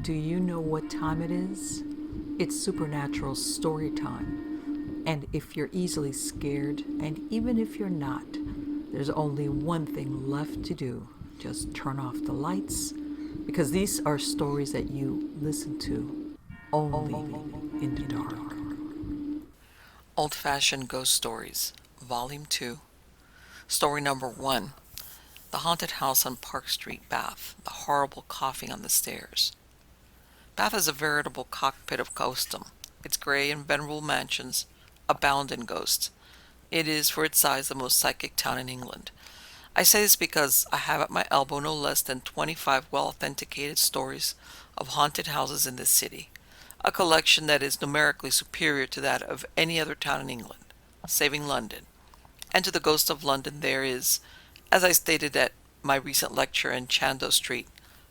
Do you know what time it is? It's supernatural story time. And if you're easily scared, and even if you're not, there's only one thing left to do. Just turn off the lights, because these are stories that you listen to only in the dark. Old-Fashioned Ghost Stories, Volume 2, Story Number 1, The Haunted House on Park Street, Bath, The Horrible Coughing on the Stairs. Bath is a veritable cockpit of ghostdom. Its gray and venerable mansions abound in ghosts. It is, for its size, the most psychic town in England. I say this because I have at my elbow no less than 25 well-authenticated stories of haunted houses in this city, a collection that is numerically superior to that of any other town in England, saving London. And to the ghost of London there is, as I stated at my recent lecture in Chandos Street,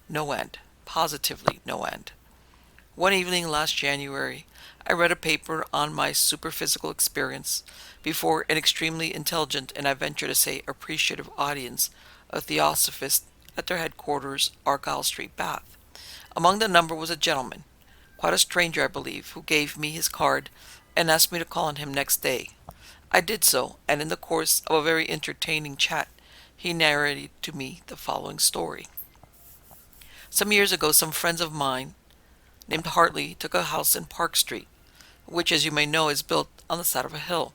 no end, positively no end. One evening last January, I read a paper on my superphysical experience before an extremely intelligent and I venture to say appreciative audience of theosophists at their headquarters, Argyle Street, Bath. Among the number was a gentleman, quite a stranger I believe, who gave me his card and asked me to call on him next day. I did so, and in the course of a very entertaining chat, he narrated to me the following story. Some years ago, some friends of mine named Hartley took a house in Park Street, which, as you may know, is built on the side of a hill.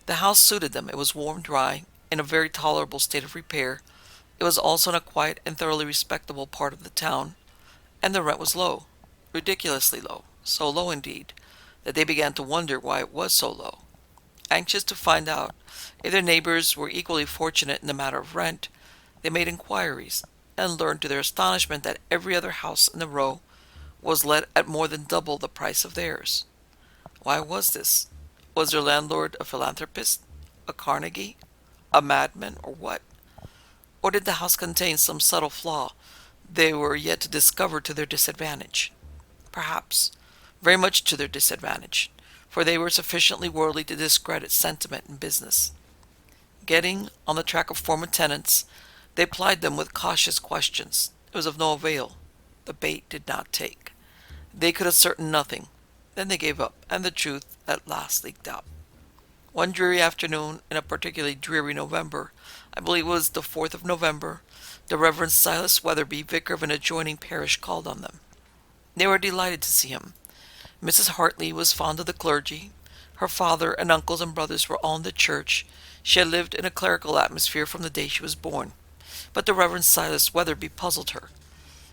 The house suited them. It was warm, dry, in a very tolerable state of repair. It was also in a quiet and thoroughly respectable part of the town, and the rent was low, ridiculously low, so low indeed, that they began to wonder why it was so low. Anxious to find out if their neighbors were equally fortunate in the matter of rent, they made inquiries, and learned to their astonishment that every other house in the row was let at more than double the price of theirs. Why was this? Was their landlord a philanthropist, a Carnegie, a madman, or what? Or did the house contain some subtle flaw they were yet to discover to their disadvantage? Perhaps, very much to their disadvantage, for they were sufficiently worldly to discredit sentiment and business. Getting on the track of former tenants, they plied them with cautious questions. It was of no avail. The bait did not take. They could ascertain nothing. Then they gave up, and the truth at last leaked out. One dreary afternoon, in a particularly dreary November, I believe it was the 4th of November, the Reverend Silas Weatherby, vicar of an adjoining parish, called on them. They were delighted to see him. Mrs. Hartley was fond of the clergy. Her father and uncles and brothers were all in the church. She had lived in a clerical atmosphere from the day she was born. But the Reverend Silas Weatherby puzzled her.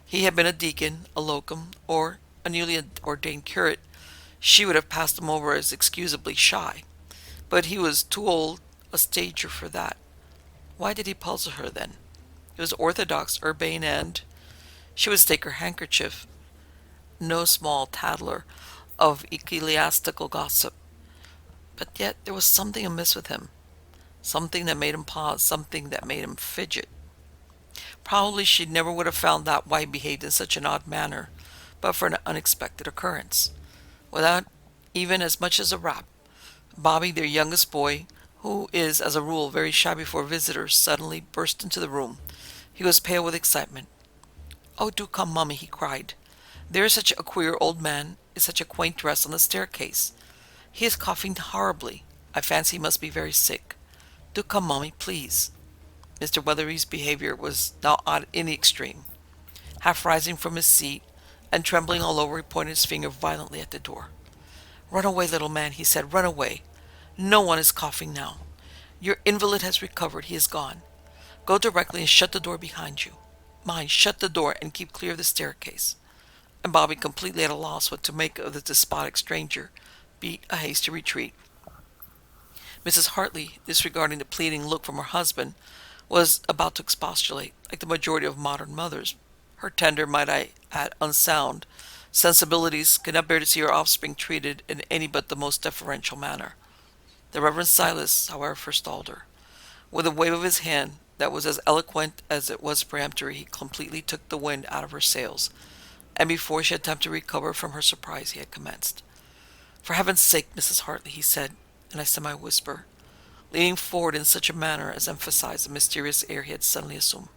He had been a deacon, a locum, or a newly ordained curate. She would have passed him over as excusably shy. But he was too old a stager for that. Why did he puzzle her, then? He was orthodox, urbane, and she would stake her handkerchief, no small tattler of ecclesiastical gossip. But yet there was something amiss with him, something that made him pause, something that made him fidget. Probably she never would have found out why he behaved in such an odd manner, but for an unexpected occurrence. Without even as much as a rap, Bobby, their youngest boy, who is as a rule very shy before visitors, suddenly burst into the room. He was pale with excitement. "Oh, do come, Mummy," he cried. "There is such a queer old man in such a quaint dress on the staircase. He is coughing horribly. I fancy he must be very sick. Do come, Mummy, please." Mr. Weatherby's behavior was now odd in the extreme. Half rising from his seat, and trembling all over, he pointed his finger violently at the door. "Run away, little man," he said. "Run away. No one is coughing now. Your invalid has recovered. He is gone. Go directly and shut the door behind you. Mind, shut the door and keep clear of the staircase." And Bobby, completely at a loss what to make of the despotic stranger, beat a hasty retreat. Mrs. Hartley, disregarding the pleading look from her husband, was about to expostulate, like the majority of modern mothers. Her tender, might I add, unsound sensibilities could not bear to see her offspring treated in any but the most deferential manner. The Reverend Silas, however, forestalled her. With a wave of his hand that was as eloquent as it was peremptory, he completely took the wind out of her sails, and before she had time to recover from her surprise, he had commenced. "For heaven's sake, Mrs. Hartley," he said, in a semi-whisper, leaning forward in such a manner as emphasized the mysterious air he had suddenly assumed.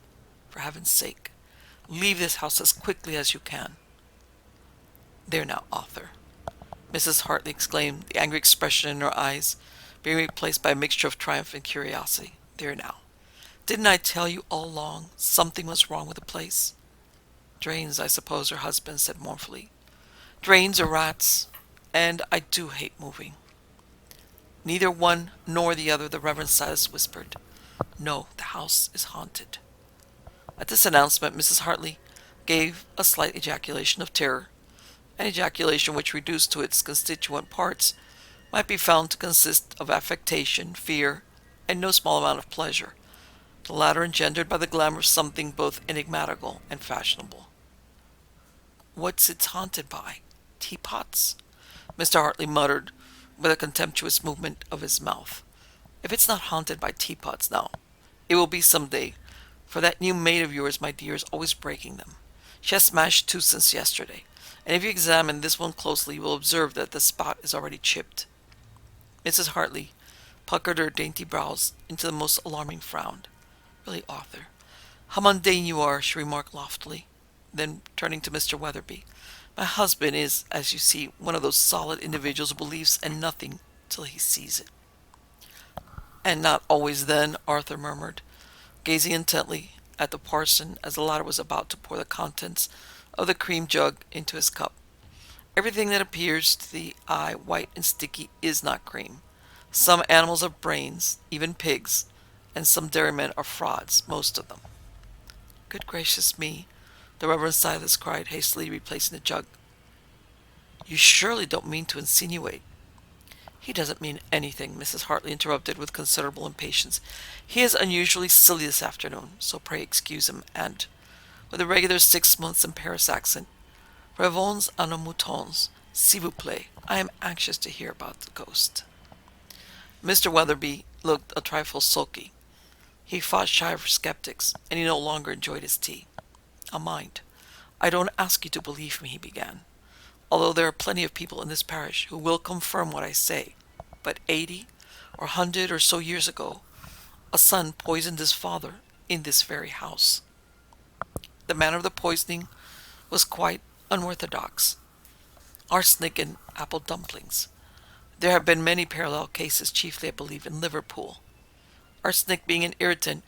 "For heaven's sake, leave this house as quickly as you can." There now, Arthur, Mrs. Hartley exclaimed, the angry expression in her eyes being replaced by a mixture of triumph and curiosity. There now. Didn't I tell you all along something was wrong with the place? Drains, I suppose, her husband said mournfully. Drains or rats, and I do hate moving. Neither one nor the other, the Reverend Silas whispered. No, the house is haunted. At this announcement, Mrs. Hartley gave a slight ejaculation of terror, an ejaculation which, reduced to its constituent parts, might be found to consist of affectation, fear, and no small amount of pleasure, the latter engendered by the glamour of something both enigmatical and fashionable. What's it haunted by? Teapots? Mr. Hartley muttered with a contemptuous movement of his mouth. If it's not haunted by teapots now, it will be some day, for that new maid of yours, my dear, is always breaking them. She has smashed 2 since yesterday, and if you examine this one closely, you will observe that the spot is already chipped. Mrs. Hartley puckered her dainty brows into the most alarming frown. Really, Arthur, how mundane you are, she remarked loftily. Then, turning to Mr. Weatherby, my husband is, as you see, one of those solid individuals who believes in nothing till he sees it. And not always then, Arthur murmured, gazing intently at the parson as the latter was about to pour the contents of the cream jug into his cup. Everything that appears to the eye white and sticky is not cream. Some animals have brains, even pigs, and some dairymen are frauds, most of them. Good gracious me, the Reverend Silas cried, hastily replacing the jug. You surely don't mean to insinuate. He doesn't mean anything, Mrs. Hartley interrupted with considerable impatience. He is unusually silly this afternoon, so pray excuse him, and, with a regular 6 months in Paris accent, Revenons à nos moutons, s'il vous plaît. I am anxious to hear about the ghost. Mr. Weatherby looked a trifle sulky. He fought shy of skeptics, and he no longer enjoyed his tea. Mind, I don't ask you to believe me, he began, although there are plenty of people in this parish who will confirm what I say. But 80 or 100 or so years ago, a son poisoned his father in this very house. The manner of the poisoning was quite unorthodox. Arsenic in apple dumplings. There have been many parallel cases, chiefly, I believe, in Liverpool. Arsenic, being an irritant,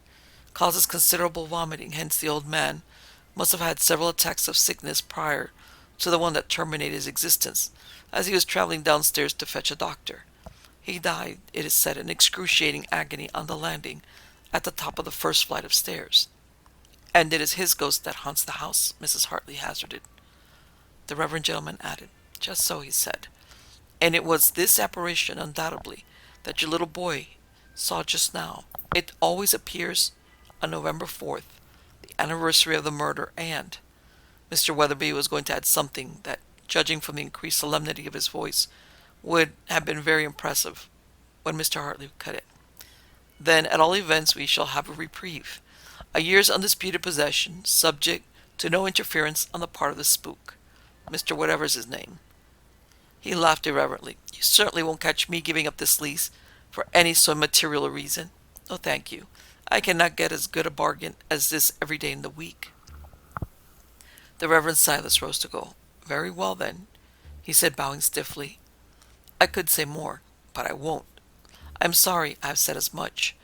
causes considerable vomiting, hence the old man must have had several attacks of sickness prior to the one that terminated his existence, as he was traveling downstairs to fetch a doctor. He died, it is said, in excruciating agony on the landing at the top of the first flight of stairs. And it is his ghost that haunts the house, Mrs. Hartley hazarded. The reverend gentleman added, Just so, he said. And it was this apparition, undoubtedly, that your little boy saw just now. It always appears on November 4th, the anniversary of the murder, and Mr. Weatherby was going to add something that, judging from the increased solemnity of his voice, would have been very impressive, when Mr. Hartley cut it. Then, at all events, we shall have a reprieve. A year's undisputed possession, subject to no interference on the part of the spook. Mr. Whatever's his name. He laughed irreverently. You certainly won't catch me giving up this lease for any so material a reason. Oh, thank you. I cannot get as good a bargain as this every day in the week. The Reverend Silas rose to go. Very well, then, he said, bowing stiffly. I could say more, but I won't. I am sorry I have said as much.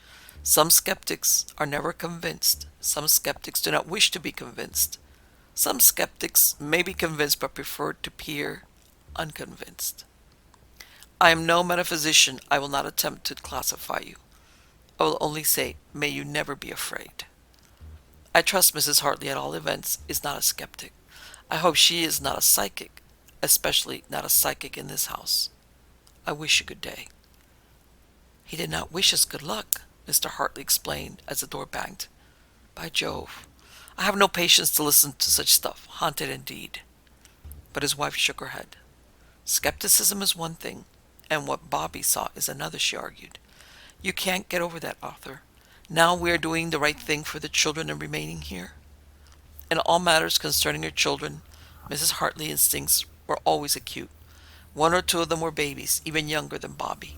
Some skeptics are never convinced. Some skeptics do not wish to be convinced. Some skeptics may be convinced but prefer to appear unconvinced. I am no metaphysician. I will not attempt to classify you. I will only say, may you never be afraid. I trust Mrs. Hartley, at all events, is not a skeptic. I hope she is not a psychic, especially not a psychic in this house. I wish you good day. He did not wish us good luck, Mr. Hartley explained as the door banged. By Jove, I have no patience to listen to such stuff. Haunted indeed. But his wife shook her head. Skepticism is one thing, and what Bobby saw is another, she argued. You can't get over that, Arthur. Now we are doing the right thing for the children and remaining here. In all matters concerning her children, Mrs. Hartley's instincts were always acute. 1 or 2 of them were babies, even younger than Bobby.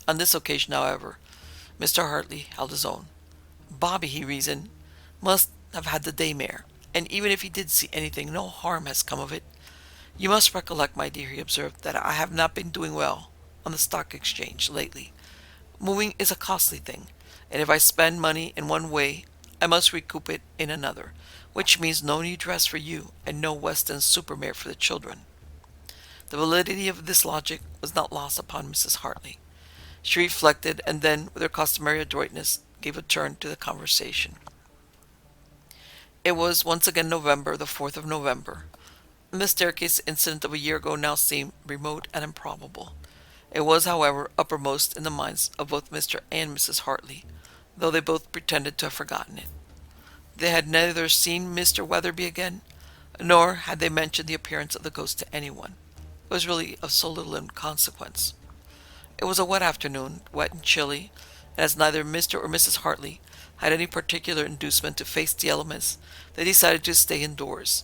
On this occasion, however, Mr. Hartley held his own. Bobby, he reasoned, must have had the daymare, and even if he did see anything, no harm has come of it. You must recollect, my dear, he observed, that I have not been doing well on the stock exchange lately. Moving is a costly thing, and if I spend money in one way, I must recoup it in another, which means no new dress for you and no West End supermare for the children. The validity of this logic was not lost upon Mrs. Hartley. She reflected, and then, with her customary adroitness, gave a turn to the conversation. It was once again November, the 4th of November, and the staircase incident of a year ago now seemed remote and improbable. It was, however, uppermost in the minds of both Mr. and Mrs. Hartley, though they both pretended to have forgotten it. They had neither seen Mr. Weatherby again, nor had they mentioned the appearance of the ghost to anyone. It was really of so little consequence. It was a wet afternoon, wet and chilly, and as neither Mr. or Mrs. Hartley had any particular inducement to face the elements, they decided to stay indoors,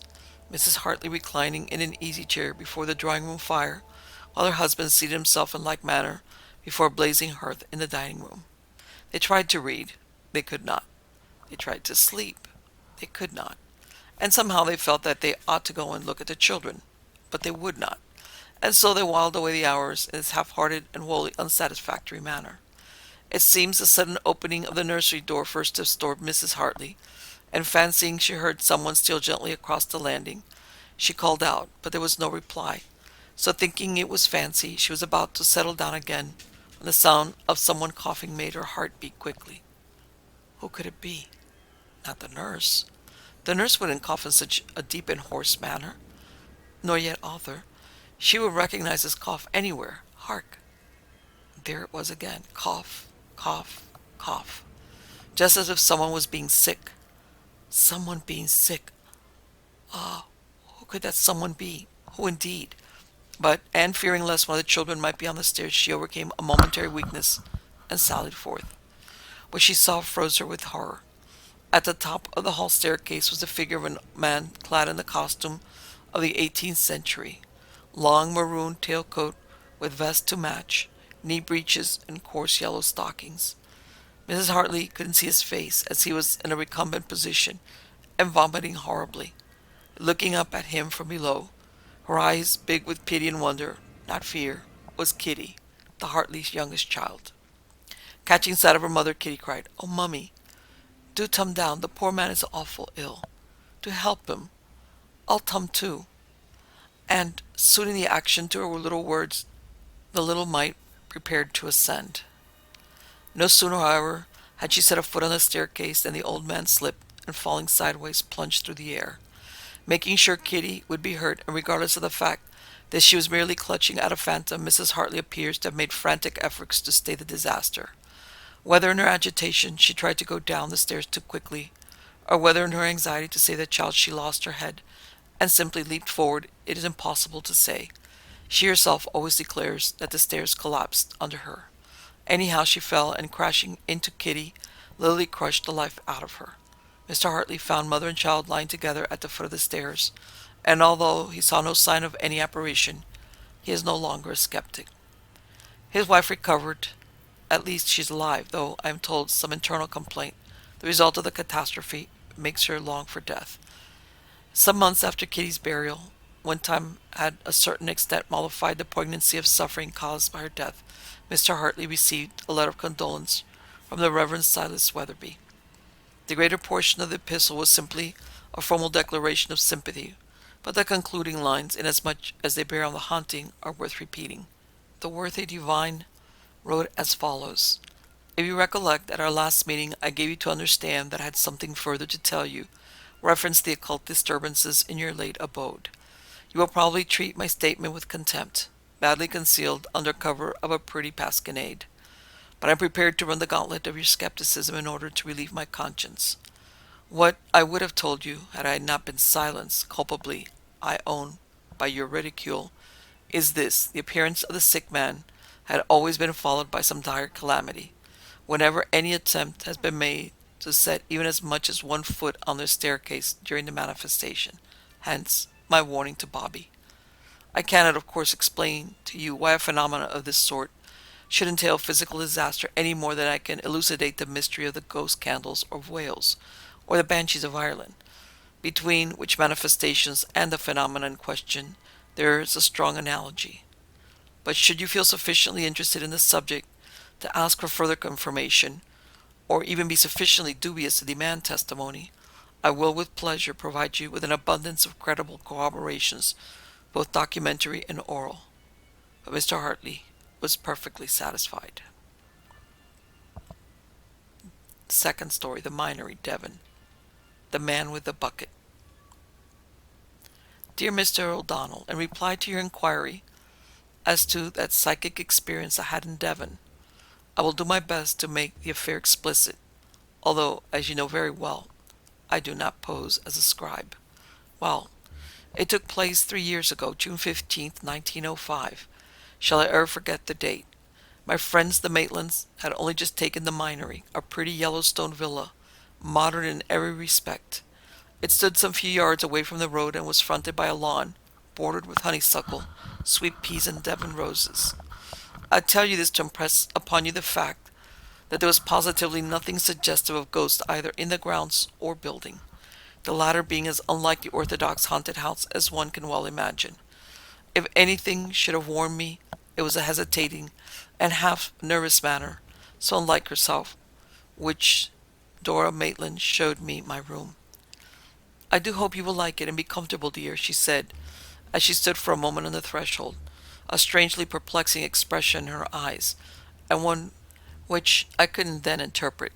Mrs. Hartley reclining in an easy-chair before the drawing-room fire, while her husband seated himself in like manner before a blazing hearth in the dining-room. They tried to read. They could not. They tried to sleep. They could not. And somehow they felt that they ought to go and look at the children, but they would not. And so they whiled away the hours in this half-hearted and wholly unsatisfactory manner. It seems the sudden opening of the nursery door first disturbed Mrs. Hartley, and fancying she heard someone steal gently across the landing, she called out, but there was no reply. So thinking it was fancy, she was about to settle down again, when the sound of someone coughing made her heart beat quickly. Who could it be? Not the nurse. The nurse wouldn't cough in such a deep and hoarse manner. Nor yet Arthur. She would recognize his cough anywhere. Hark! There it was again. Cough, cough, cough. Just as if someone was being sick. Someone being sick. Ah, who could that someone be? Who indeed? But, and fearing lest one of the children might be on the stairs, she overcame a momentary weakness and sallied forth. What she saw froze her with horror. At the top of the hall staircase was the figure of a man clad in the costume of the 18th century. Long maroon tailcoat with vest to match, knee breeches, and coarse yellow stockings. Mrs. Hartley couldn't see his face, as he was in a recumbent position and vomiting horribly. Looking up at him from below, her eyes big with pity and wonder, not fear, was Kitty, the Hartley's youngest child. Catching sight of her mother, Kitty cried, "Oh, Mummy, do tum down, the poor man is awful ill. Do help him. I'll tum too." And, suiting the action to her little words, the little mite prepared to ascend. No sooner, however, had she set a foot on the staircase than the old man slipped and, falling sideways, plunged through the air. Making sure Kitty would be hurt, and regardless of the fact that she was merely clutching at a phantom, Mrs. Hartley appears to have made frantic efforts to stay the disaster. Whether in her agitation she tried to go down the stairs too quickly, or whether in her anxiety to save the child she lost her head and simply leaped forward, it is impossible to say. She herself always declares that the stairs collapsed under her. Anyhow she fell, and crashing into Kitty, literally crushed the life out of her. Mr. Hartley found mother and child lying together at the foot of the stairs, and although he saw no sign of any apparition, he is no longer a skeptic. His wife recovered. At least she's alive, though I am told some internal complaint, the result of the catastrophe, makes her long for death. Some months after Kitty's burial, when time had a certain extent mollified the poignancy of suffering caused by her death, Mr. Hartley received a letter of condolence from the Reverend Silas Weatherby. The greater portion of the epistle was simply a formal declaration of sympathy, but the concluding lines, inasmuch as they bear on the haunting, are worth repeating. The worthy divine wrote as follows: "If you recollect, at our last meeting I gave you to understand that I had something further to tell you, reference the occult disturbances in your late abode. You will probably treat my statement with contempt, badly concealed under cover of a pretty pasquinade. But I am prepared to run the gauntlet of your skepticism in order to relieve my conscience. What I would have told you, had I not been silenced, culpably, I own, by your ridicule, is this: the appearance of the sick man had always been followed by some dire calamity, whenever any attempt has been made to set even as much as 1 foot on the staircase during the manifestation. Hence, my warning to Bobby. I cannot, of course, explain to you why a phenomenon of this sort should entail physical disaster any more than I can elucidate the mystery of the ghost candles of Wales, or the banshees of Ireland, between which manifestations and the phenomena in question There is a strong analogy. But should you feel sufficiently interested in the subject to ask for further confirmation, or even be sufficiently dubious to demand testimony, I will with pleasure provide you with an abundance of credible corroborations, both documentary and oral. But Mr. Hartley was perfectly satisfied. Second story, The Minery, Devon. The Man with the Bucket. Dear Mr. O'Donnell, in reply to your inquiry as to that psychic experience I had in Devon, I will do my best to make the affair explicit, although, as you know very well, I do not pose as a scribe. Well, it took place 3 years ago, June 15th, 1905. Shall I ever forget the date? My friends the Maitlands had only just taken the Minery, a pretty Yellowstone villa, modern in every respect. It stood some few yards away from the road and was fronted by a lawn, bordered with honeysuckle, sweet peas, and Devon roses. I tell you this to impress upon you the fact that there was positively nothing suggestive of ghosts either in the grounds or building, the latter being as unlike the orthodox haunted house as one can well imagine. If anything should have warned me, it was a hesitating and half nervous manner, so unlike herself, which Dora Maitland showed me my room. I do hope you will like it and be comfortable, dear, she said, as she stood for a moment on the threshold, a strangely perplexing expression in her eyes, and one which I couldn't then interpret.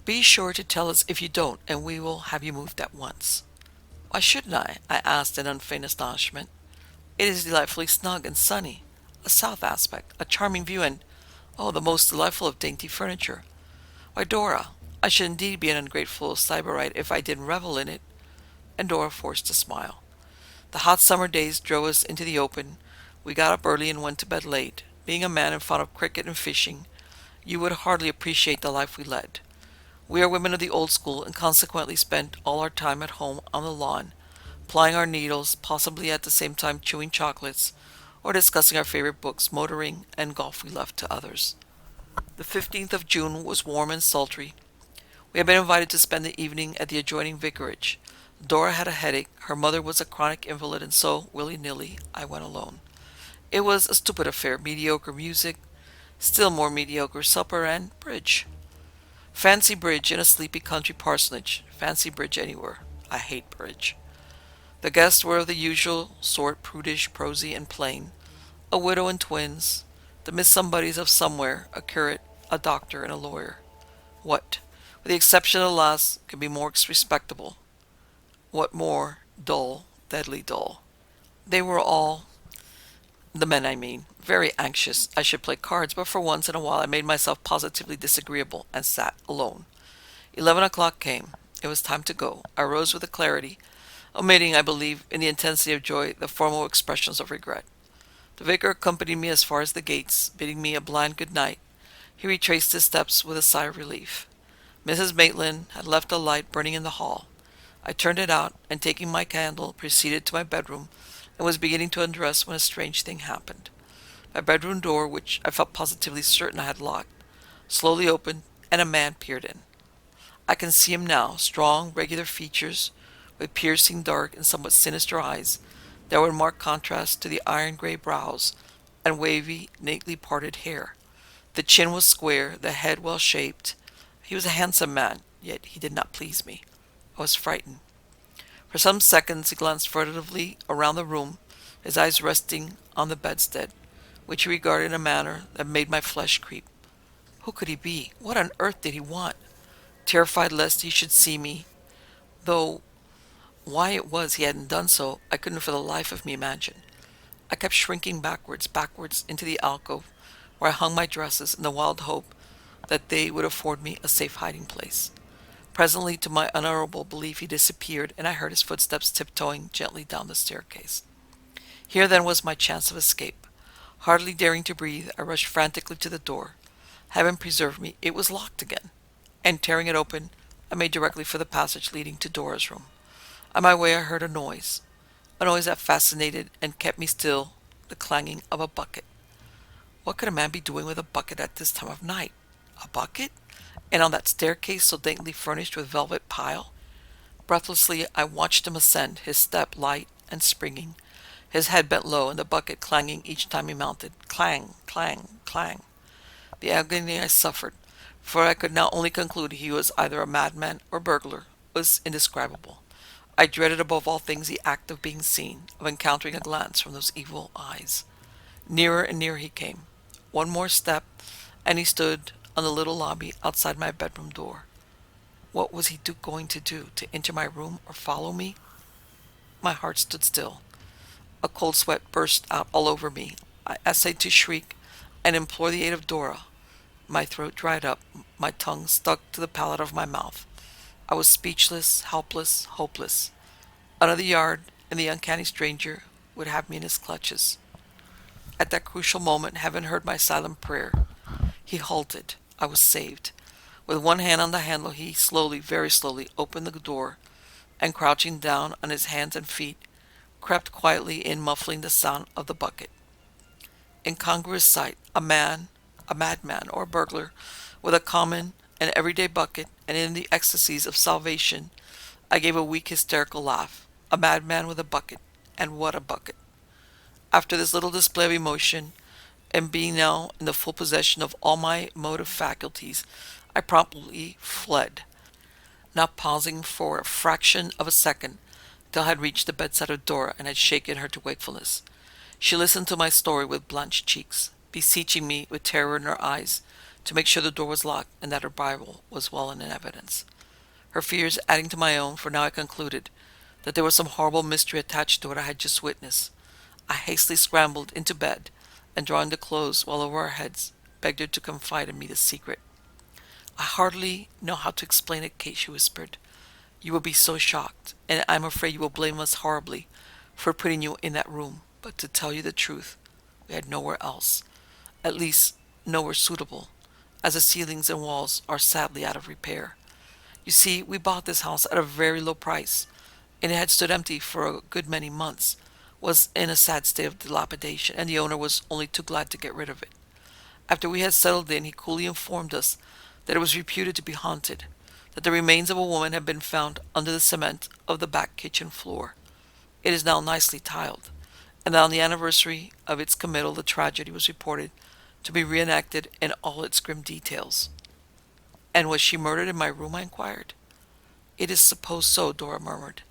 Be sure to tell us if you don't, and we will have you moved at once. Why shouldn't I asked in unfeigned astonishment. It is delightfully snug and sunny, a south aspect, a charming view, and, oh, the most delightful of dainty furniture. Why, Dora, I should indeed be an ungrateful sybarite if I didn't revel in it. And Dora forced a smile. The hot summer days drove us into the open. We got up early and went to bed late. Being a man and fond of cricket and fishing, you would hardly appreciate the life we led. We are women of the old school, and consequently spent all our time at home on the lawn, plying our needles, possibly at the same time chewing chocolates, or discussing our favorite books, motoring, and golf we left to others. The 15th of June was warm and sultry. We had been invited to spend the evening at the adjoining vicarage. Dora had a headache, her mother was a chronic invalid, and so, willy-nilly, I went alone. It was a stupid affair, mediocre music, still more mediocre supper, and bridge. Fancy bridge in a sleepy country parsonage. Fancy bridge anywhere. I hate bridge. The guests were of the usual sort, prudish, prosy, and plain. A widow and twins, the Miss Somebodies of somewhere, a curate, a doctor, and a lawyer. What, with the exception of the last, could be more respectable? What more? Dull, deadly dull. They were all, the men I mean, very anxious I should play cards, but for once in a while I made myself positively disagreeable and sat alone. 11 o'clock came. It was time to go. I rose with alacrity, omitting, I believe, in the intensity of joy, the formal expressions of regret. The vicar accompanied me as far as the gates, bidding me a blind good night. He retraced his steps with a sigh of relief. Mrs. Maitland had left a light burning in the hall. I turned it out, and taking my candle, proceeded to my bedroom, and was beginning to undress when a strange thing happened. My bedroom door, which I felt positively certain I had locked, slowly opened, and a man peered in. I can see him now, strong, regular features, with piercing, dark, and somewhat sinister eyes that were in marked contrast to the iron-gray brows and wavy, neatly parted hair. The chin was square, the head well-shaped. He was a handsome man, yet he did not please me. I was frightened. For some seconds he glanced furtively around the room, his eyes resting on the bedstead, which he regarded in a manner that made my flesh creep. Who could he be? What on earth did he want? Terrified lest he should see me, though why it was he hadn't done so, I couldn't for the life of me imagine. I kept shrinking backwards into the alcove, where I hung my dresses in the wild hope that they would afford me a safe hiding place. Presently, to my unutterable belief, he disappeared, and I heard his footsteps tiptoeing gently down the staircase. Here, then, was my chance of escape. Hardly daring to breathe, I rushed frantically to the door. Heaven preserve me, it was locked again, and tearing it open, I made directly for the passage leading to Dora's room. On my way, I heard a noise that fascinated and kept me still, the clanging of a bucket. What could a man be doing with a bucket at this time of night? A bucket? And on that staircase so daintily furnished with velvet pile? Breathlessly I watched him ascend, his step light and springing, his head bent low and the bucket clanging each time he mounted. Clang, clang, clang. The agony I suffered, for I could now only conclude he was either a madman or burglar, was indescribable. I dreaded above all things the act of being seen, of encountering a glance from those evil eyes. Nearer and nearer he came. One more step, and he stood on the little lobby outside my bedroom door. What was he going to do? To enter my room or follow me? My heart stood still. A cold sweat burst out all over me. I essayed to shriek and implore the aid of Dora. My throat dried up. My tongue stuck to the palate of my mouth. I was speechless, helpless, hopeless. Another yard, and the uncanny stranger would have me in his clutches. At that crucial moment, heaven heard my silent prayer. He halted. I was saved. With one hand on the handle, he slowly, very slowly, opened the door, and crouching down on his hands and feet, crept quietly in, muffling the sound of the bucket. Incongruous sight, a madman, or a burglar, with a common and everyday bucket, and in the ecstasies of salvation, I gave a weak, hysterical laugh. A madman with a bucket, and what a bucket! After this little display of emotion, and being now in the full possession of all my motive faculties, I promptly fled, not pausing for a fraction of a second till I had reached the bedside of Dora and had shaken her to wakefulness. She listened to my story with blanched cheeks, beseeching me with terror in her eyes to make sure the door was locked and that her Bible was well in evidence. Her fears adding to my own, for now I concluded that there was some horrible mystery attached to what I had just witnessed. I hastily scrambled into bed, and drawing the clothes well over our heads, begged her to confide in me the secret. "I hardly know how to explain it, Kate," she whispered. "You will be so shocked, and I'm afraid you will blame us horribly for putting you in that room. But to tell you the truth, we had nowhere else. At least, nowhere suitable, as the ceilings and walls are sadly out of repair. You see, we bought this house at a very low price, and it had stood empty for a good many months, was in a sad state of dilapidation, and the owner was only too glad to get rid of it. After we had settled in, he coolly informed us that it was reputed to be haunted, that the remains of a woman had been found under the cement of the back kitchen floor. It is now nicely tiled, and that on the anniversary of its committal the tragedy was reported to be reenacted in all its grim details." "And was she murdered in my room?" I inquired. "It is supposed so," Dora murmured.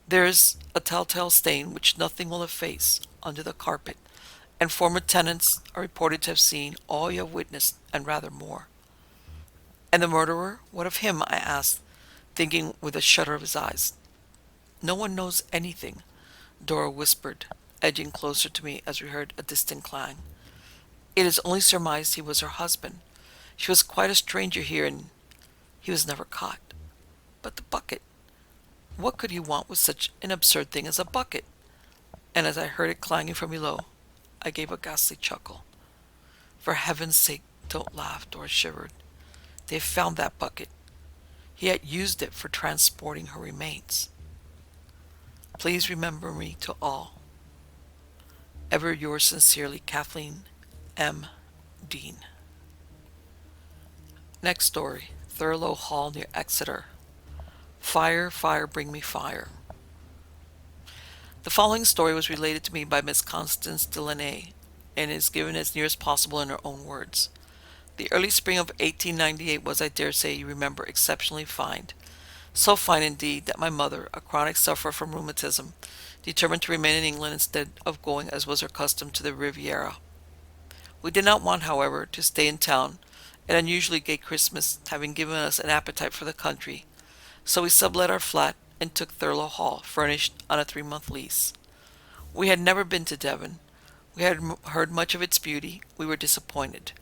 "There is a telltale stain which nothing will efface under the carpet, and former tenants are reported to have seen all you have witnessed and rather more." "And the murderer? What of him?" I asked, thinking with a shudder of his eyes. "No one knows anything," Dora whispered, edging closer to me as we heard a distant clang. "It is only surmised he was her husband. She was quite a stranger here, and he was never caught. But the bucket! What could he want with such an absurd thing as a bucket?" And as I heard it clanging from below, I gave a ghastly chuckle. "For heaven's sake, don't laugh," Dora shivered. "They have found that bucket. He had used it for transporting her remains. Please remember me to all. Ever yours sincerely, Kathleen M. Dean." Next story, Thurlow Hall near Exeter. Fire, fire, bring me fire. The following story was related to me by Miss Constance Delaney, and is given as near as possible in her own words. The early spring of 1898 was, I dare say you remember, exceptionally fine. So fine indeed that my mother, a chronic sufferer from rheumatism, determined to remain in England instead of going, as was her custom, to the Riviera. We did not want, however, to stay in town, an unusually gay Christmas having given us an appetite for the country, so we sublet our flat and took Thurlow Hall, furnished on a 3-month lease. We had never been to Devon. We had heard much of its beauty. We were disappointed.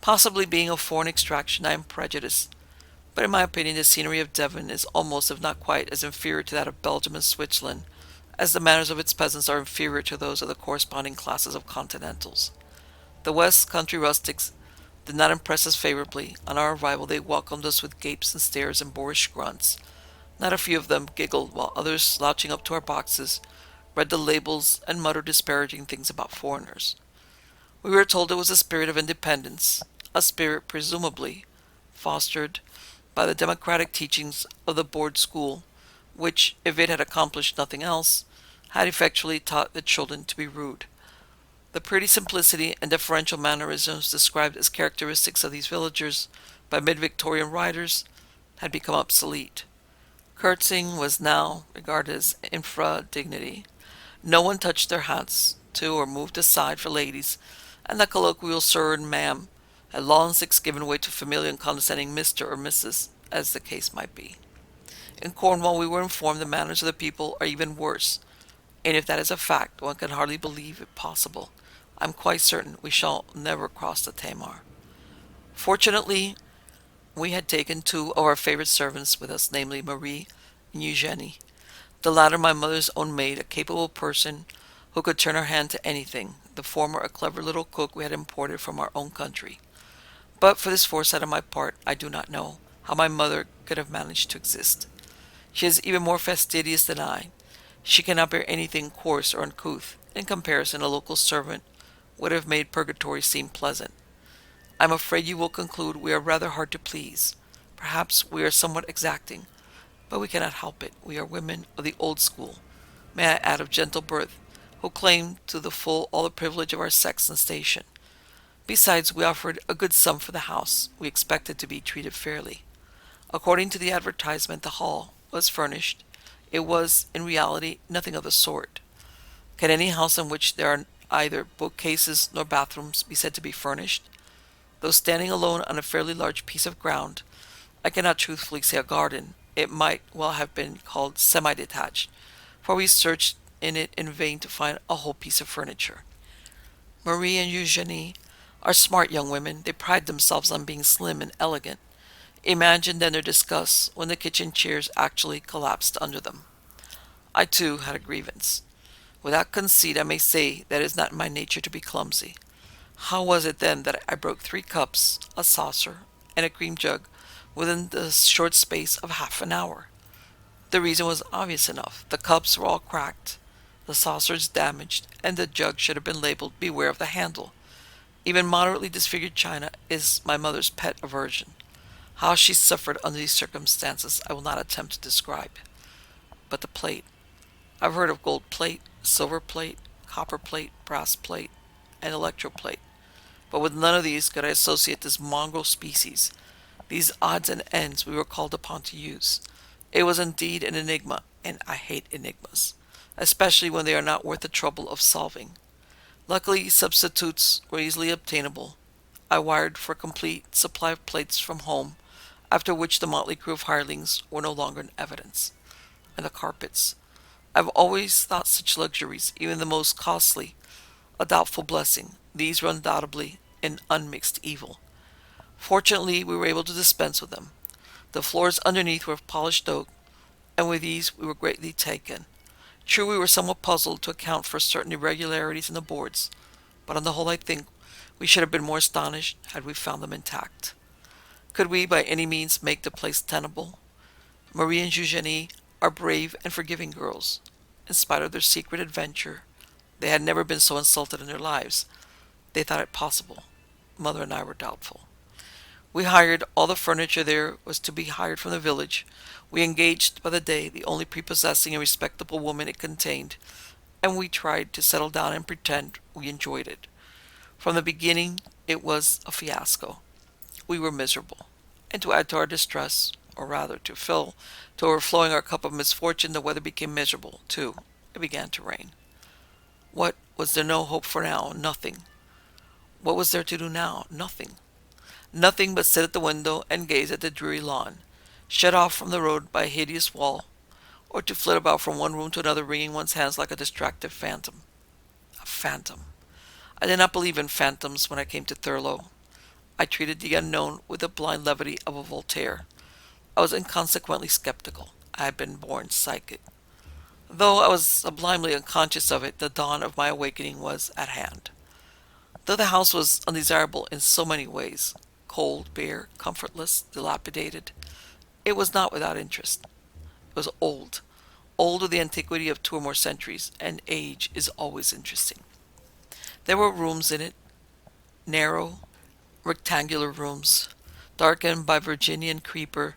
Possibly being of foreign extraction, I am prejudiced, but in my opinion the scenery of Devon is almost, if not quite, as inferior to that of Belgium and Switzerland, as the manners of its peasants are inferior to those of the corresponding classes of continentals. The West Country rustics did not impress us favorably. On our arrival they welcomed us with gapes and stares and boorish grunts. Not a few of them giggled, while others, slouching up to our boxes, read the labels and muttered disparaging things about foreigners. We were told it was a spirit of independence, a spirit presumably fostered by the democratic teachings of the board school, which, if it had accomplished nothing else, had effectually taught the children to be rude. The pretty simplicity and deferential mannerisms described as characteristics of these villagers by mid-Victorian writers had become obsolete. Curtsying was now regarded as infra-dignity. No one touched their hats to or moved aside for ladies, and the colloquial sir and ma'am had long since given way to familiar and condescending Mr. or Mrs., as the case might be. In Cornwall we were informed the manners of the people are even worse, and if that is a fact, one can hardly believe it possible. I'm quite certain we shall never cross the Tamar. Fortunately, we had taken two of our favorite servants with us, namely Marie and Eugenie. The latter my mother's own maid, a capable person who could turn her hand to anything, the former a clever little cook we had imported from our own country. But for this foresight on my part, I do not know how my mother could have managed to exist. She is even more fastidious than I. She cannot bear anything coarse or uncouth. In comparison, a local servant would have made purgatory seem pleasant. I am afraid you will conclude we are rather hard to please. Perhaps we are somewhat exacting, but we cannot help it. We are women of the old school, may I add of gentle birth, who claim to the full all the privilege of our sex and station. Besides, we offered a good sum for the house. We expected to be treated fairly. According to the advertisement, the hall was furnished. It was, in reality, nothing of the sort. Can any house in which there are either bookcases nor bathrooms be said to be furnished? Though standing alone on a fairly large piece of ground, I cannot truthfully say a garden. It might well have been called semi-detached, for we searched in it in vain to find a whole piece of furniture. Marie and Eugenie are smart young women. They pride themselves on being slim and elegant. Imagine then their disgust when the kitchen chairs actually collapsed under them. I, too, had a grievance. Without conceit, I may say that it is not in my nature to be clumsy. How was it then that I broke 3 cups, a saucer, and a cream jug within the short space of half an hour? The reason was obvious enough. The cups were all cracked, the saucers damaged, and the jug should have been labeled "Beware of the handle." Even moderately disfigured china is my mother's pet aversion. How she suffered under these circumstances I will not attempt to describe. But the plate. I've heard of gold plate, silver plate, copper plate, brass plate, and electroplate. But with none of these could I associate this mongrel species, these odds and ends we were called upon to use. It was indeed an enigma, and I hate enigmas, especially when they are not worth the trouble of solving. Luckily, substitutes were easily obtainable. I wired for a complete supply of plates from home, after which the motley crew of hirelings were no longer in evidence. And the carpets. I've always thought such luxuries, even the most costly, a doubtful blessing. These were undoubtedly an unmixed evil. Fortunately, we were able to dispense with them. The floors underneath were of polished oak, and with these we were greatly taken. True, we were somewhat puzzled to account for certain irregularities in the boards, but on the whole I think we should have been more astonished had we found them intact. Could we by any means make the place tenable? Marie and Eugenie are brave and forgiving girls. In spite of their secret adventure, they had never been so insulted in their lives. They thought it possible. Mother and I were doubtful. We hired all the furniture there was to be hired from the village. We engaged by the day the only prepossessing and respectable woman it contained, and we tried to settle down and pretend we enjoyed it. From the beginning, it was a fiasco. We were miserable, and to add to our distress, or rather to fill to overflowing our cup of misfortune, the weather became miserable, too. It began to rain. What was there no hope for now? Nothing. What was there to do now? Nothing. Nothing but sit at the window and gaze at the dreary lawn, shut off from the road by a hideous wall, or to flit about from one room to another, wringing one's hands like a distracted phantom. A phantom. I did not believe in phantoms when I came to Thurlow. I treated the unknown with the blind levity of a Voltaire. I was inconsequently skeptical. I had been born psychic. Though I was sublimely unconscious of it, the dawn of my awakening was at hand. Though the house was undesirable in so many ways, cold, bare, comfortless, dilapidated, it was not without interest. It was old with the antiquity of 2 or more centuries, and age is always interesting. There were rooms in it, narrow, rectangular rooms, darkened by Virginian creeper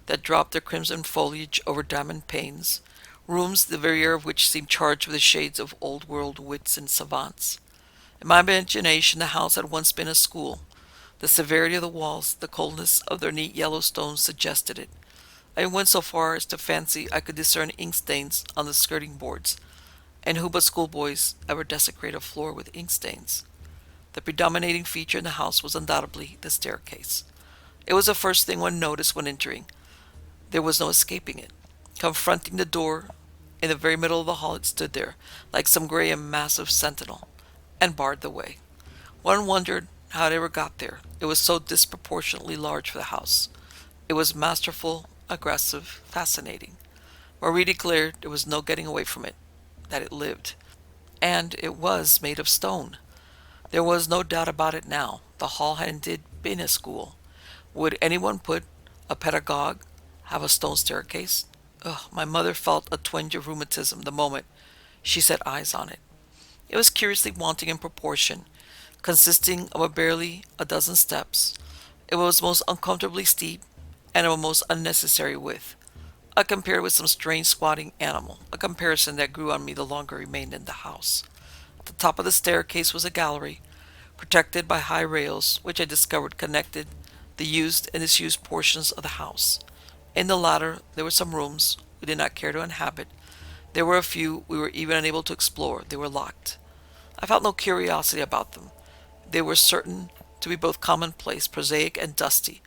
that dropped their crimson foliage over diamond panes, rooms the very air of which seemed charged with the shades of old-world wits and savants. In my imagination the house had once been a school. The severity of the walls, the coldness of their neat yellow stones suggested it. I went so far as to fancy I could discern ink stains on the skirting boards, and who but schoolboys ever desecrate a floor with ink stains? The predominating feature in the house was undoubtedly the staircase. It was the first thing one noticed when entering. There was no escaping it. Confronting the door, in the very middle of the hall it stood there, like some gray and massive sentinel, and barred the way. One wondered how it ever got there. It was so disproportionately large for the house. It was masterful, aggressive, fascinating. Marie declared there was no getting away from it, that it lived. And it was made of stone. There was no doubt about it now. The hall had indeed been a school. Would anyone put a pedagogue have a stone staircase? Ugh, my mother felt a twinge of rheumatism the moment she set eyes on it. It was curiously wanting in proportion, consisting of barely a dozen steps. It was most uncomfortably steep and of a most unnecessary width. I compared with some strange squatting animal, a comparison that grew on me the longer I remained in the house. At the top of the staircase was a gallery, protected by high rails, which I discovered connected the used and disused portions of the house. In the latter there were some rooms we did not care to inhabit. There were a few we were even unable to explore. They were locked. I felt no curiosity about them. They were certain to be both commonplace, prosaic, and dusty.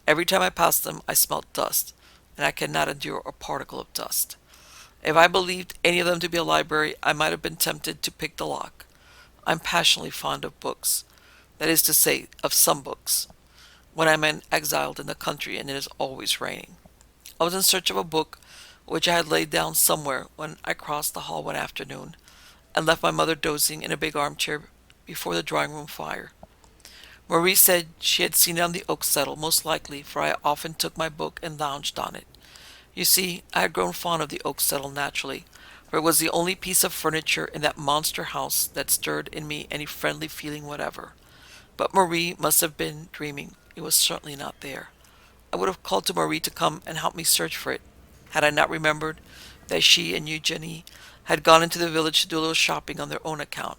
Every time I passed them I smelt dust, and I cannot endure a particle of dust. If I believed any of them to be a library, I might have been tempted to pick the lock. I'm passionately fond of books. That is to say, of some books. When I'm exiled in the country and it is always raining. I was in search of a book which I had laid down somewhere when I crossed the hall one afternoon and left my mother dozing in a big armchair before the drawing-room fire. Marie said she had seen it on the oak settle, most likely, for I often took my book and lounged on it. You see, I had grown fond of the oak settle naturally, for it was the only piece of furniture in that monster house that stirred in me any friendly feeling whatever. But Marie must have been dreaming. It was certainly not there. I would have called to Marie to come and help me search for it, had I not remembered that she and Eugenie had gone into the village to do a little shopping on their own account.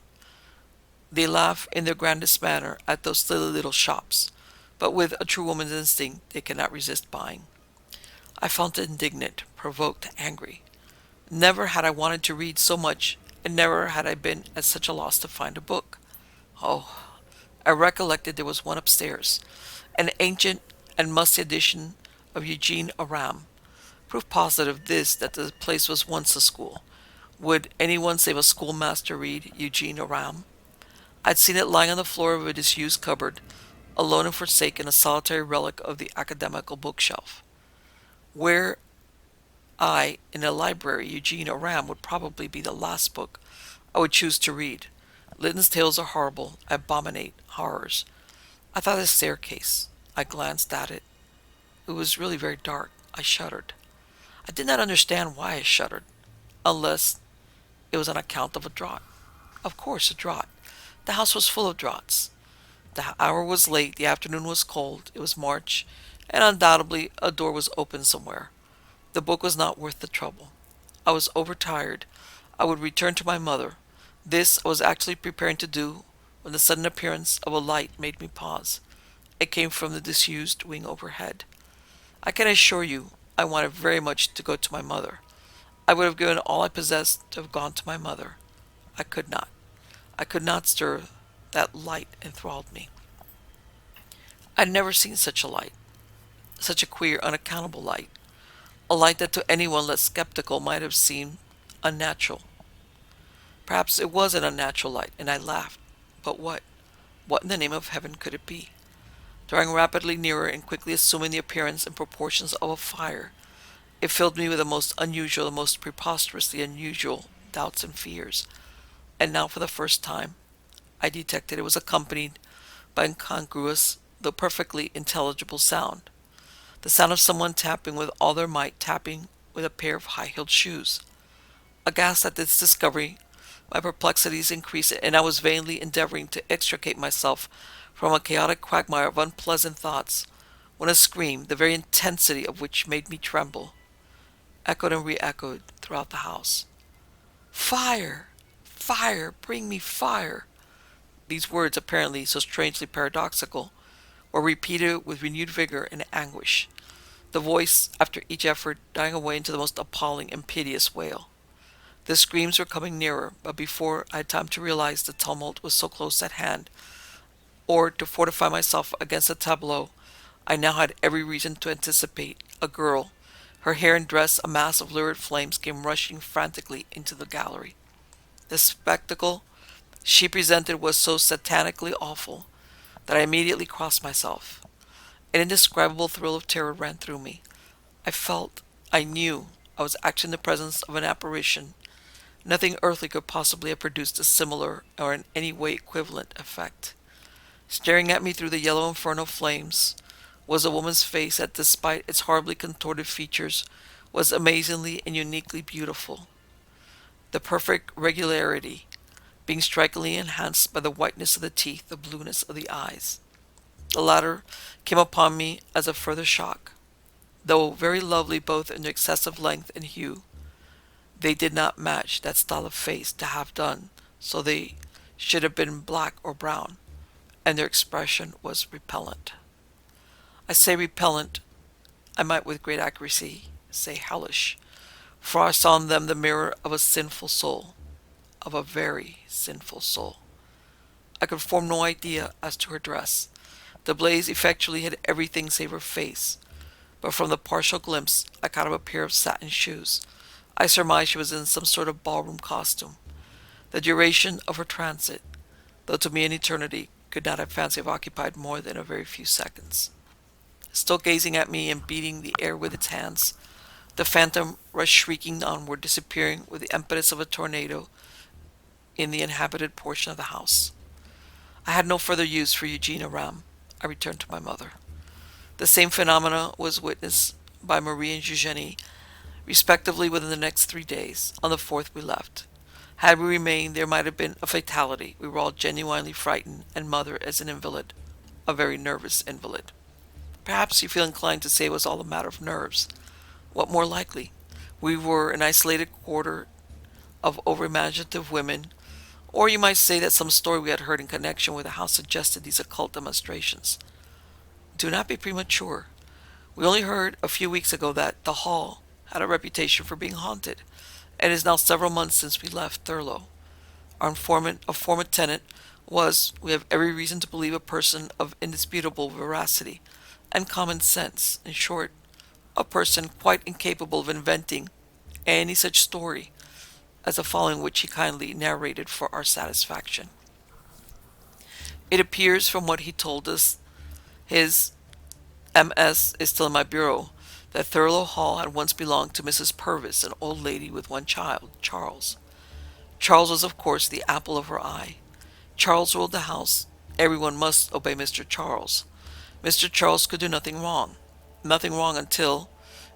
They laugh in their grandest manner at those silly little shops, but with a true woman's instinct they cannot resist buying. I felt indignant, provoked, angry. Never had I wanted to read so much, and never had I been at such a loss to find a book. Oh, I recollected there was one upstairs, an ancient and musty edition of Eugene Aram. Proof positive this that the place was once a school. Would anyone save a schoolmaster read Eugene Aram? I'd seen it lying on the floor of a disused cupboard, alone and forsaken, a solitary relic of the academical bookshelf. Were I in a library, Eugene Aram would probably be the last book I would choose to read. Lytton's tales are horrible. I abominate horrors. I thought of the staircase. I glanced at it. It was really very dark. I shuddered. I did not understand why I shuddered, unless it was on account of a draught. Of course, a draught. The house was full of draughts. The hour was late, the afternoon was cold, it was March, and undoubtedly a door was open somewhere. The book was not worth the trouble. I was overtired. I would return to my mother. This I was actually preparing to do when the sudden appearance of a light made me pause. It came from the disused wing overhead. I can assure you I wanted very much to go to my mother. I would have given all I possessed to have gone to my mother. I could not. I could not stir. That light enthralled me. I had never seen such a light, such a queer, unaccountable light, a light that to anyone less skeptical might have seemed unnatural. Perhaps it was an unnatural light, and I laughed. But what? What in the name of heaven could it be? Drawing rapidly nearer and quickly assuming the appearance and proportions of a fire, it filled me with the most unusual, the most preposterously unusual doubts and fears. And now, for the first time, I detected it was accompanied by incongruous, though perfectly intelligible sound. The sound of someone tapping with all their might, tapping with a pair of high-heeled shoes. Aghast at this discovery, my perplexities increased, and I was vainly endeavoring to extricate myself from a chaotic quagmire of unpleasant thoughts, when a scream, the very intensity of which made me tremble, echoed and re-echoed throughout the house. Fire! Fire! Bring me fire! These words, apparently so strangely paradoxical, were repeated with renewed vigor and anguish, the voice, after each effort, dying away into the most appalling and piteous wail. The screams were coming nearer, but before I had time to realize the tumult was so close at hand, or to fortify myself against the tableau, I now had every reason to anticipate. A girl, her hair and dress a mass of lurid flames, came rushing frantically into the gallery. The spectacle she presented was so satanically awful that I immediately crossed myself. An indescribable thrill of terror ran through me. I knew I was actually in the presence of an apparition. Nothing earthly could possibly have produced a similar or in any way equivalent effect. Staring at me through the yellow infernal flames was a woman's face that, despite its horribly contorted features, was amazingly and uniquely beautiful. The perfect regularity being strikingly enhanced by the whiteness of the teeth, the blueness of the eyes. The latter came upon me as a further shock. Though very lovely both in their excessive length and hue, they did not match that style of face to have done, so they should have been black or brown, and their expression was repellent. I say repellent, I might with great accuracy say hellish, for I saw in them the mirror of a sinful soul, of a very sinful soul. I could form no idea as to her dress. The blaze effectually hid everything save her face, but from the partial glimpse I caught of a pair of satin shoes, I surmised she was in some sort of ballroom costume. The duration of her transit, though to me an eternity, could not have fancied have occupied more than a very few seconds. Still gazing at me and beating the air with its hands, the phantom rushed shrieking onward, disappearing with the impetus of a tornado in the inhabited portion of the house. I had no further use for Eugenia Ram. I returned to my mother. The same phenomena was witnessed by Marie and Eugenie, respectively, within the next 3 days. On the fourth we left. Had we remained, there might have been a fatality. We were all genuinely frightened, and mother as an invalid, a very nervous invalid. Perhaps you feel inclined to say it was all a matter of nerves. What more likely? We were an isolated quarter of over-imaginative women, or you might say that some story we had heard in connection with the house suggested these occult demonstrations. Do not be premature. We only heard a few weeks ago that the Hall had a reputation for being haunted, and it is now several months since we left Thurlow. Our informant, a former tenant, was, we have every reason to believe, a person of indisputable veracity and common sense. In short, a person quite incapable of inventing any such story as the following, which he kindly narrated for our satisfaction. It appears from what he told us, his MS is still in my bureau, that Thurlow Hall had once belonged to Mrs. Purvis, an old lady with one child, Charles. Charles was, of course, the apple of her eye. Charles ruled the house. Everyone must obey Mr. Charles. Mr. Charles could do nothing wrong. Nothing wrong until,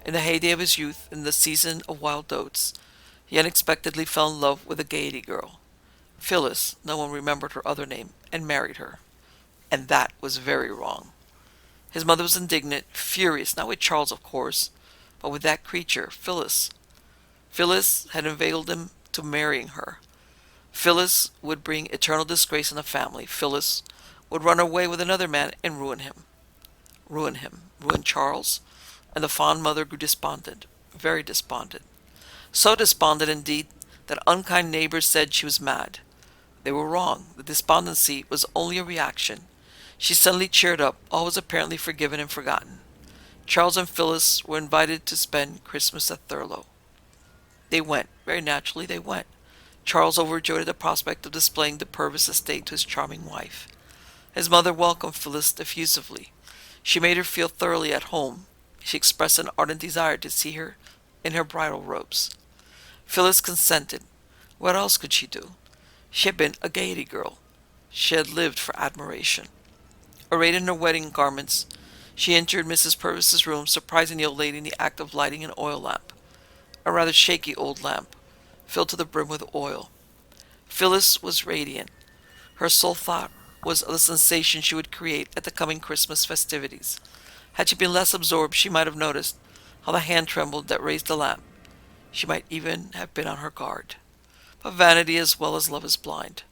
in the heyday of his youth, in the season of wild oats, he unexpectedly fell in love with a Gaiety girl, Phyllis, no one remembered her other name, and married her. And that was very wrong. His mother was indignant, furious, not with Charles, of course, but with that creature, Phyllis. Phyllis had inveigled him to marrying her. Phyllis would bring eternal disgrace on the family. Phyllis would run away with another man and ruin him. Ruin him. Ruin Charles? And the fond mother grew despondent, very despondent. So despondent, indeed, that unkind neighbors said she was mad. They were wrong. The despondency was only a reaction. She suddenly cheered up. All was apparently forgiven and forgotten. Charles and Phyllis were invited to spend Christmas at Thurlow. They went. Very naturally, they went. Charles overjoyed at the prospect of displaying the Purvis estate to his charming wife. His mother welcomed Phyllis effusively. She made her feel thoroughly at home. She expressed an ardent desire to see her in her bridal robes. Phyllis consented. What else could she do? She had been a Gaiety girl. She had lived for admiration. Arrayed in her wedding garments, she entered Mrs. Purvis's room, surprising the old lady in the act of lighting an oil lamp, a rather shaky old lamp, filled to the brim with oil. Phyllis was radiant. Her sole thought was of the sensation she would create at the coming Christmas festivities. Had she been less absorbed, she might have noticed how the hand trembled that raised the lamp, She might even have been on her guard. But vanity as well as love is blind.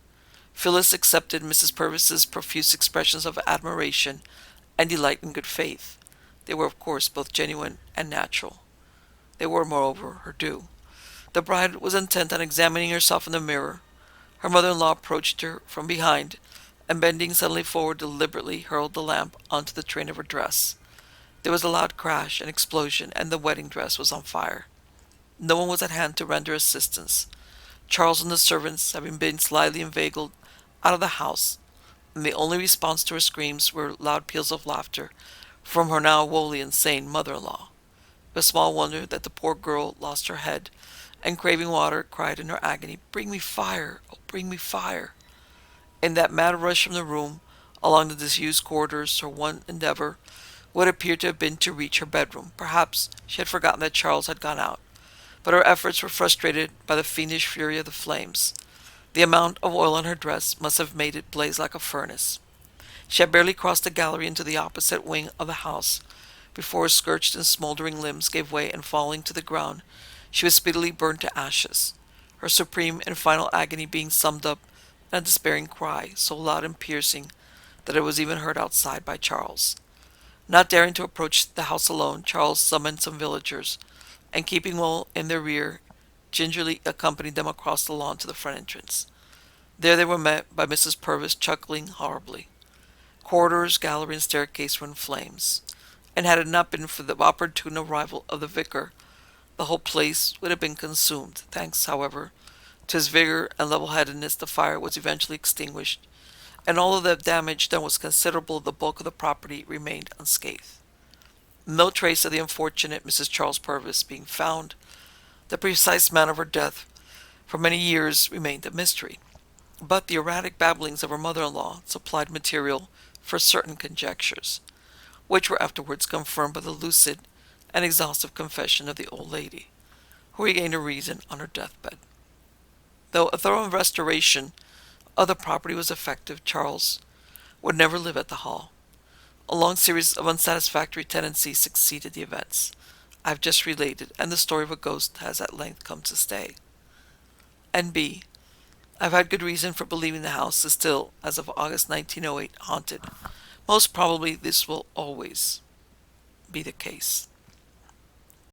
Phyllis accepted Mrs. Purvis's profuse expressions of admiration and delight in good faith. They were, of course, both genuine and natural. They were, moreover, her due. The bride was intent on examining herself in the mirror. Her mother-in-law approached her from behind, and bending suddenly forward, deliberately hurled the lamp onto the train of her dress. There was a loud crash and explosion, and the wedding dress was on fire. No one was at hand to render assistance. Charles and the servants, having been slyly inveigled out of the house, and the only response to her screams were loud peals of laughter from her now wholly insane mother-in-law. It was small wonder that the poor girl lost her head, and craving water, cried in her agony, "Bring me fire! Oh, bring me fire!" In that mad rush from the room, along the disused corridors, her one endeavor would appear to have been to reach her bedroom. Perhaps she had forgotten that Charles had gone out, but her efforts were frustrated by the fiendish fury of the flames. The amount of oil on her dress must have made it blaze like a furnace. She had barely crossed the gallery into the opposite wing of the house before her scorched and smoldering limbs gave way, and falling to the ground, she was speedily burned to ashes, her supreme and final agony being summed up in a despairing cry, so loud and piercing that it was even heard outside by Charles. Not daring to approach the house alone, Charles summoned some villagers, and keeping well in their rear, gingerly accompanied them across the lawn to the front entrance. There they were met by Mrs. Purvis, chuckling horribly. Corridors, gallery, and staircase were in flames, and had it not been for the opportune arrival of the vicar, the whole place would have been consumed. Thanks, however, to his vigor and level-headedness, the fire was eventually extinguished, and although the damage done was considerable, the bulk of the property remained unscathed. No trace of the unfortunate Mrs. Charles Purvis being found, the precise manner of her death for many years remained a mystery. But the erratic babblings of her mother-in-law supplied material for certain conjectures, which were afterwards confirmed by the lucid and exhaustive confession of the old lady, who regained her reason on her deathbed. Though a thorough restoration of the property was effective, Charles would never live at the Hall. A long series of unsatisfactory tenancies succeeded the events I have just related, and the story of a ghost has at length come to stay. And B. I have had good reason for believing the house is still, as of August 1908, haunted. Most probably this will always be the case.